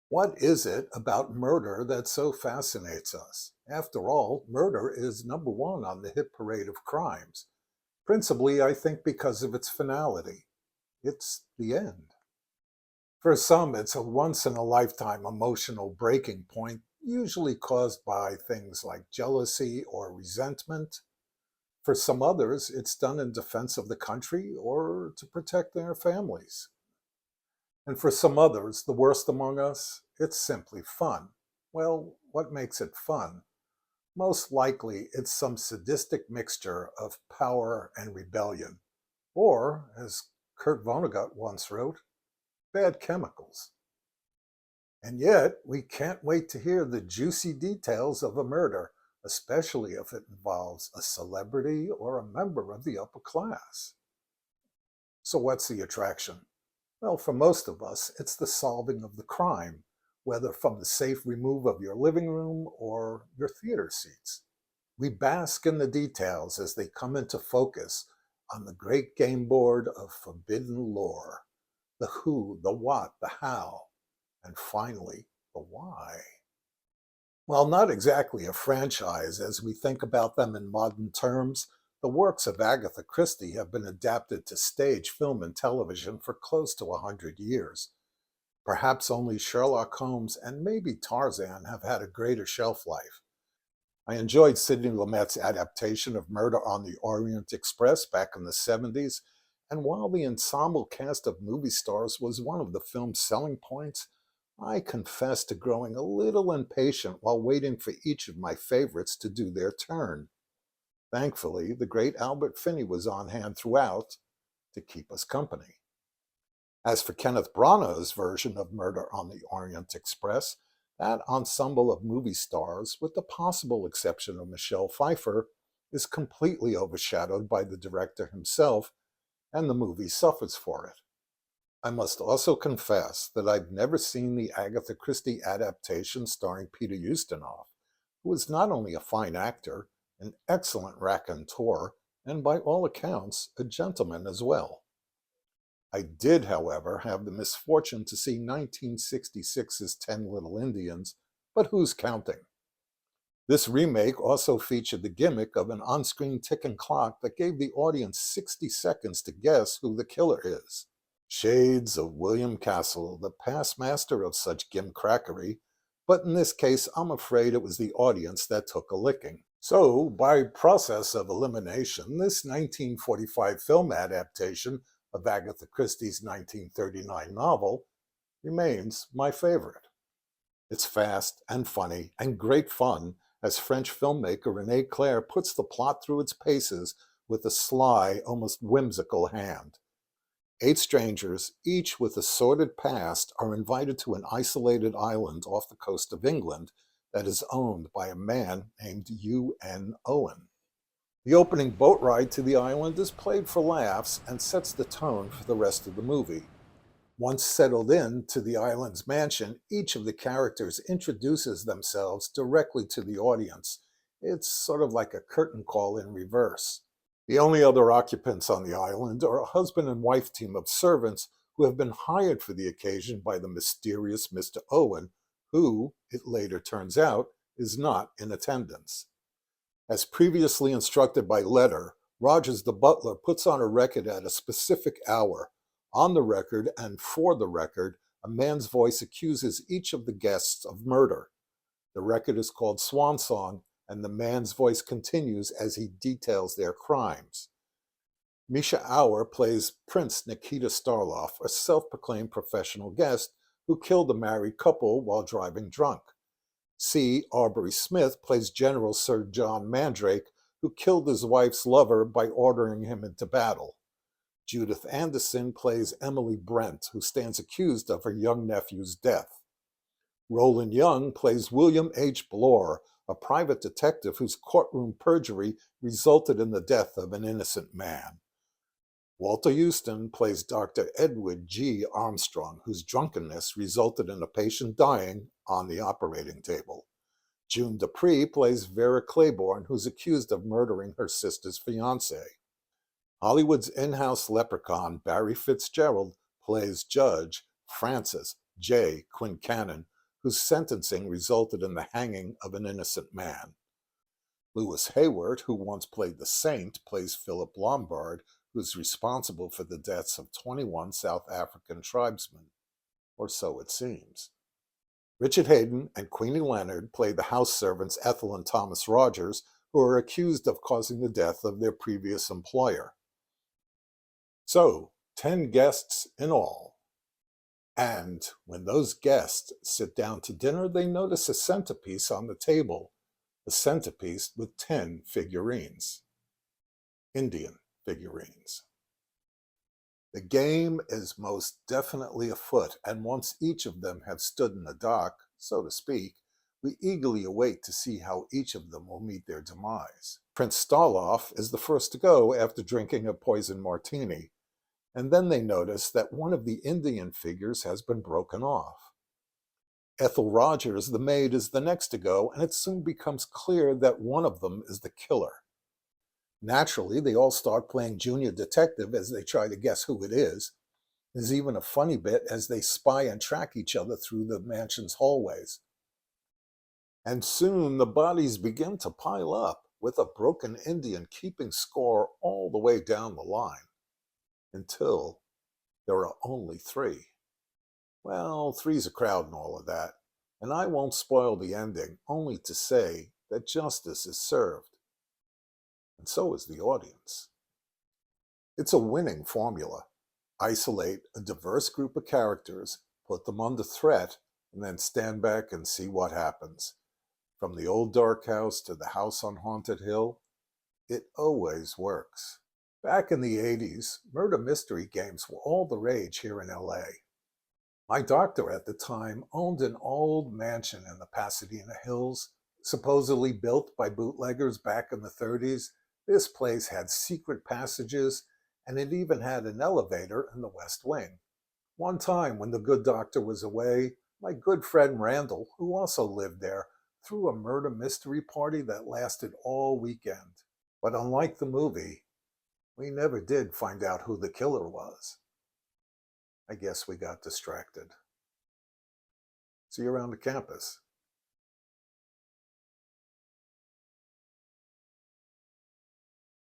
What is it about murder that so fascinates us? After all, murder is number one on the hit parade of crimes. Principally, I think because of its finality. It's the end. For some, it's a once in a lifetime emotional breaking point, usually caused by things like jealousy or resentment. For some others, it's done in defense of the country or to protect their families. And for some others, the worst among us, it's simply fun. Well, what makes it fun? Most likely, it's some sadistic mixture of power and rebellion. Or, as Kurt Vonnegut once wrote, bad chemicals. And yet, we can't wait to hear the juicy details of a murder, especially if it involves a celebrity or a member of the upper class. So, what's the attraction? Well, for most of us, it's the solving of the crime, whether from the safe remove of your living room or your theater seats. We bask in the details as they come into focus on the great game board of forbidden lore: the who, the what, the how, and finally, the why. While not exactly a franchise as we think about them in modern terms, the works of Agatha Christie have been adapted to stage, film, and television for close to 100 years. Perhaps only Sherlock Holmes and maybe Tarzan have had a greater shelf life. I enjoyed Sidney Lumet's adaptation of Murder on the Orient Express back in the 70s, and while the ensemble cast of movie stars was one of the film's selling points, I confess to growing a little impatient while waiting for each of my favorites to do their turn. Thankfully, the great Albert Finney was on hand throughout to keep us company. As for Kenneth Branagh's version of Murder on the Orient Express, that ensemble of movie stars, with the possible exception of Michelle Pfeiffer, is completely overshadowed by the director himself, and the movie suffers for it. I must also confess that I've never seen the Agatha Christie adaptation starring Peter Ustinov, who is not only a fine actor, an excellent raconteur, and by all accounts, a gentleman as well. I did, however, have the misfortune to see 1966's Ten Little Indians, but who's counting? This remake also featured the gimmick of an on screen ticking clock that gave the audience 60 seconds to guess who the killer is. Shades of William Castle, the past master of such gimcrackery, but in this case, I'm afraid it was the audience that took a licking. So, by process of elimination, this 1945 film adaptation of Agatha Christie's 1939 novel remains my favorite. It's fast and funny and great fun as French filmmaker Rene Clair puts the plot through its paces with a sly, almost whimsical hand. Eight strangers, each with a sordid past, are invited to an isolated island off the coast of England that is owned by a man named U.N. Owen. The opening boat ride to the island is played for laughs and sets the tone for the rest of the movie. Once settled in to the island's mansion, each of the characters introduces themselves directly to the audience. It's sort of like a curtain call in reverse. The only other occupants on the island are a husband and wife team of servants who have been hired for the occasion by the mysterious Mr. Owen, who, it later turns out, is not in attendance. As previously instructed by letter, Rogers the butler puts on a record at a specific hour. On the record and for the record, a man's voice accuses each of the guests of murder. The record is called Swan Song, and the man's voice continues as he details their crimes. Misha Auer plays Prince Nikita Starloff, a self-proclaimed professional guest who killed a married couple while driving drunk. C. Aubrey Smith plays General Sir John Mandrake, who killed his wife's lover by ordering him into battle. Judith Anderson plays Emily Brent, who stands accused of her young nephew's death. Roland Young plays William H. Blore, a private detective whose courtroom perjury resulted in the death of an innocent man. Walter Houston plays Dr. Edward G. Armstrong, whose drunkenness resulted in a patient dying on the operating table. June Dupree plays Vera Claiborne, who's accused of murdering her sister's fiancé. Hollywood's in-house leprechaun Barry Fitzgerald plays Judge Francis J. Quincannon, whose sentencing resulted in the hanging of an innocent man. Lewis Hayward, who once played the Saint, plays Philip Lombard, who's responsible for the deaths of 21 South African tribesmen, or so it seems. Richard Hayden and Queenie Leonard play the house servants Ethel and Thomas Rogers, who are accused of causing the death of their previous employer. So, 10 guests in all. And when those guests sit down to dinner, they notice a centerpiece on the table, a centerpiece with 10 figurines, Indian figurines. The game is most definitely afoot, and once each of them have stood in the dock, so to speak, we eagerly await to see how each of them will meet their demise. Prince Starloff is the first to go after drinking a poisoned martini, and then they notice that one of the Indian figures has been broken off. Ethel Rogers, the maid, is the next to go, and it soon becomes clear that one of them is the killer. Naturally, they all start playing junior detective as they try to guess who it is. There's even a funny bit as they spy and track each other through the mansion's hallways. And soon the bodies begin to pile up, with a broken Indian keeping score all the way down the line, until there are only 3. Well, 3's a crowd and all of that, and I won't spoil the ending, only to say that justice is served. And so is the audience. It's a winning formula. Isolate a diverse group of characters, put them under threat, and then stand back and see what happens. From the old dark house to the house on Haunted Hill, it always works. Back in the 80s, murder mystery games were all the rage here in LA. My doctor at the time owned an old mansion in the Pasadena Hills, supposedly built by bootleggers back in the 30s. This place had secret passages, and it even had an elevator in the West Wing. One time, when the good doctor was away, my good friend Randall, who also lived there, threw a murder mystery party that lasted all weekend. But unlike the movie, we never did find out who the killer was. I guess we got distracted. See you around the campus.